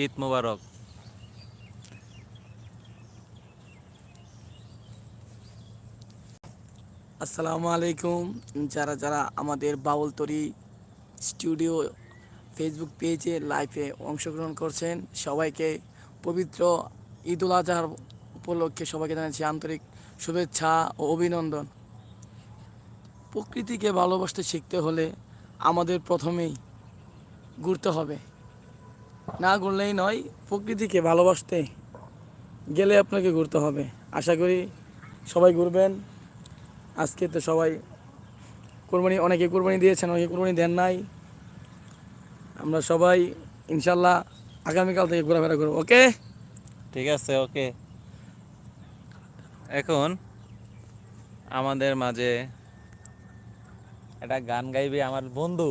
ঈদ মোবারক। আসসালামু আলাইকুম। যারা যারা আমাদের বাউলতরি স্টুডিও ফেসবুক পেজে লাইভে অংশগ্রহণ করছেন সবাইকে পবিত্র ঈদুল আজহার উপলক্ষে সবাইকে জানাচ্ছি আন্তরিক শুভেচ্ছা ও অভিনন্দন। প্রকৃতিকে ভালোবাসতে শিখতে হলে আমাদের প্রথমেই ঘুরতে হবে, না ঘুরলেই নয়, প্রকৃতিকে ভালোবাসতে গেলে আপনাকে ঘুরতে হবে। আশা করি সবাই ঘুরবেন। আজকে তো সবাই কোরবানি, অনেকে কোরবানি দিয়েছেন, অনেকে কোরবানি দেন নাই। আমরা সবাই ইনশাল্লাহ আগামীকাল থেকে ঘোরাফেরা করবো। ওকে, ঠিক আছে, ওকে। এখন আমাদের মাঝে একটা গান গাইবে আমার বন্ধু।